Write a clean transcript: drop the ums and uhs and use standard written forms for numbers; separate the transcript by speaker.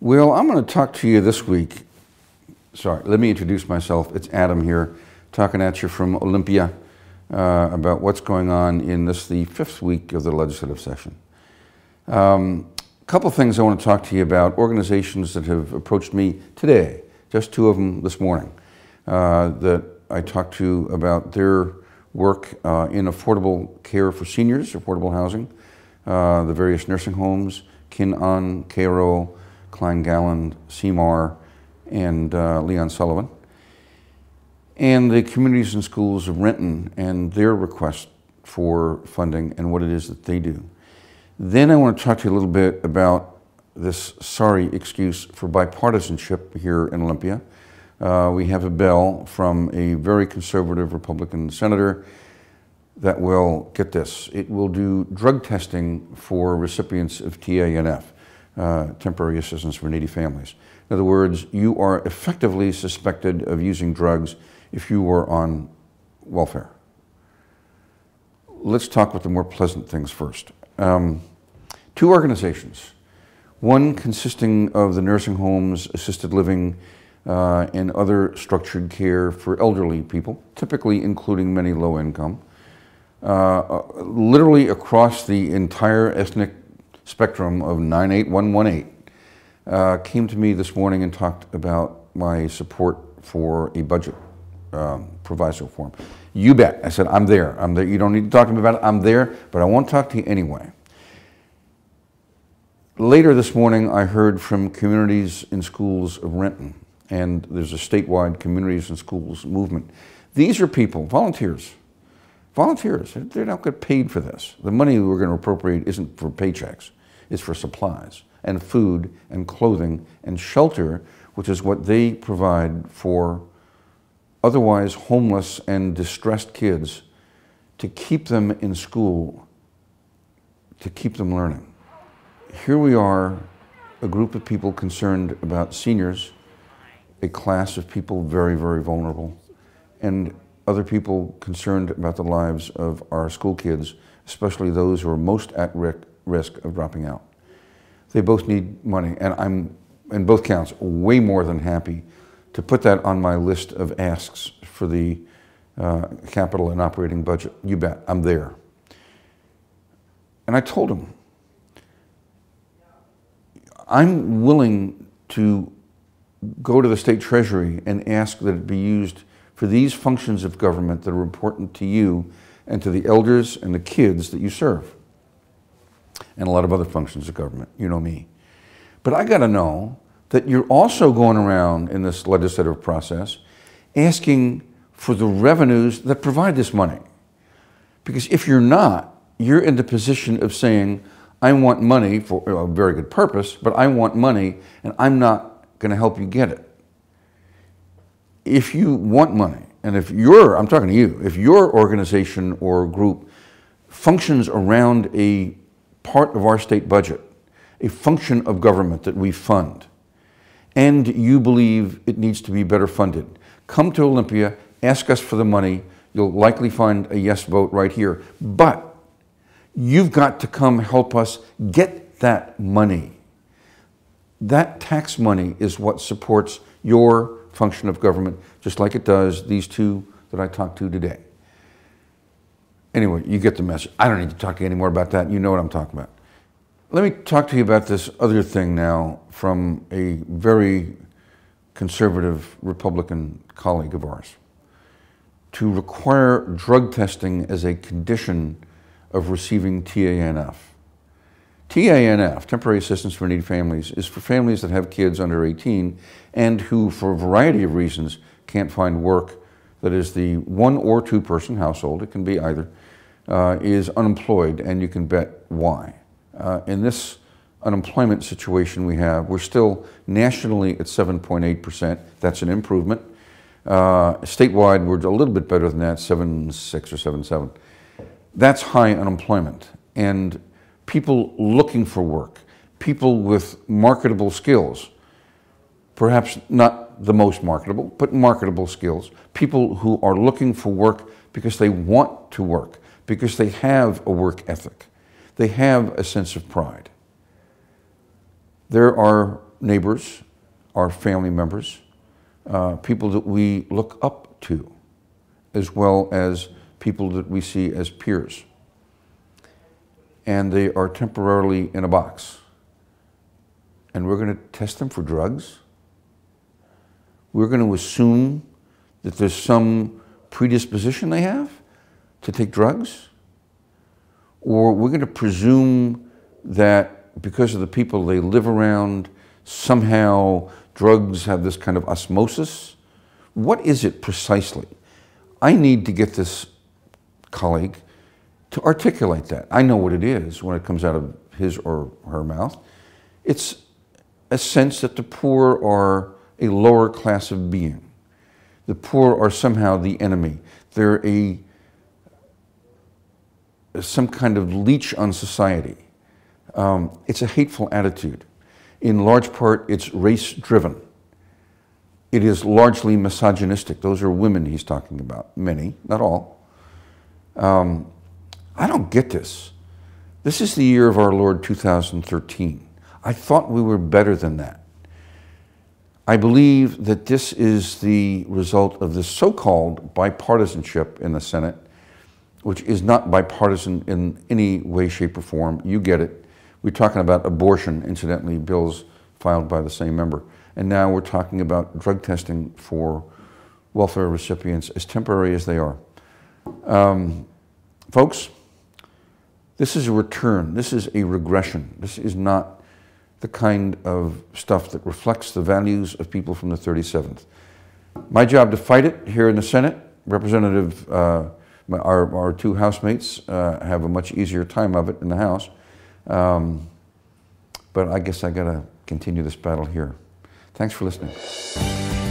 Speaker 1: Well, I'm going to talk to you this week. Sorry, let me introduce myself. It's Adam here, talking at you from Olympia about what's going on in this, the fifth week of the legislative session. A couple things I want to talk to you about, organizations that have approached me today, just two of them this morning, that I talked to about their work in affordable care for seniors, affordable housing, the various nursing homes, Kline, Cairo, Kline Galland, Seymour, and Leon Sullivan, and the communities and schools of Renton and their request for funding and what it is that they do. Then I want to talk to you a little bit about this sorry excuse for bipartisanship here in Olympia. We have a bill from a very conservative Republican senator that will, get this, it will do drug testing for recipients of TANF, temporary assistance for needy families. In other words, you are effectively suspected of using drugs if you were on welfare. Let's talk about the more pleasant things first. Two organizations, one consisting of the nursing homes, assisted living, and other structured care for elderly people, typically including many low income, literally across the entire ethnic spectrum of 98118, came to me this morning and talked about my support for a budget proviso form. You bet. I said, I'm there. I'm there. You don't need to talk to me about it. I'm there, but I won't talk to you anyway. Later this morning, I heard from communities and schools of Renton, and there's a statewide communities and schools movement. These are people, volunteers. Volunteers, they're not getting paid for this. The money we're going to appropriate isn't for paychecks. It's for supplies and food and clothing and shelter, which is what they provide for otherwise homeless and distressed kids, to keep them in school, to keep them learning. Here we are, a group of people concerned about seniors, a class of people very, very vulnerable, and other people concerned about the lives of our school kids, especially those who are most at risk of dropping out. They both need money, and I'm, in both counts, way more than happy to put that on my list of asks for the capital and operating budget. You bet, I'm there. And I told them, I'm willing to go to the state treasury and ask that it be used for these functions of government that are important to you and to the elders and the kids that you serve. And a lot of other functions of government, you know me. But I gotta know that you're also going around in this legislative process asking for the revenues that provide this money. Because if you're not, you're in the position of saying, I want money for a very good purpose, but I want money and I'm not gonna help you get it. If you want money, and if you're, I'm talking to you, if your organization or group functions around a part of our state budget, a function of government that we fund, and you believe it needs to be better funded, come to Olympia, ask us for the money. You'll likely find a yes vote right here. But you've got to come help us get that money. That tax money is what supports your function of government, just like it does these two that I talked to today. Anyway, you get the message. I don't need to talk to you anymore about that. You know what I'm talking about. Let me talk to you about this other thing now from a very conservative Republican colleague of ours. To require drug testing as a condition of receiving TANF. TANF, Temporary Assistance for Needy Families, is for families that have kids under 18 and who, for a variety of reasons, can't find work that is the one or two person household, it can be either, is unemployed, and you can bet why. In this unemployment situation we have, we're still nationally at 7.8%. That's an improvement. Statewide, we're a little bit better than that, 7.6 or 7.7. That's high unemployment. And people looking for work, people with marketable skills, perhaps not the most marketable, but marketable skills, people who are looking for work because they want to work, because they have a work ethic, they have a sense of pride. There are neighbors, our family members, people that we look up to, as well as people that we see as peers. And they are temporarily in a box. And we're going to test them for drugs? We're going to assume that there's some predisposition they have to take drugs? Or we're going to presume that because of the people they live around, somehow drugs have this kind of osmosis? What is it precisely? I need to get this colleague to articulate that. I know what it is when it comes out of his or her mouth. It's a sense that the poor are a lower class of being. The poor are somehow the enemy. They're some kind of leech on society. It's a hateful attitude. In large part, it's race-driven. It is largely misogynistic. Those are women he's talking about. Many, not all. I don't get this. This is the year of our Lord 2013. I thought we were better than that. I believe that this is the result of the so-called bipartisanship in the Senate, which is not bipartisan in any way, shape, or form. You get it. We're talking about abortion, incidentally, bills filed by the same member. And now we're talking about drug testing for welfare recipients, as temporary as they are. Folks, this is a return. This is a regression. This is not the kind of stuff that reflects the values of people from the 37th. My job to fight it here in the Senate. Representative, our two housemates have a much easier time of it in the House. But I guess I got to continue this battle here. Thanks for listening.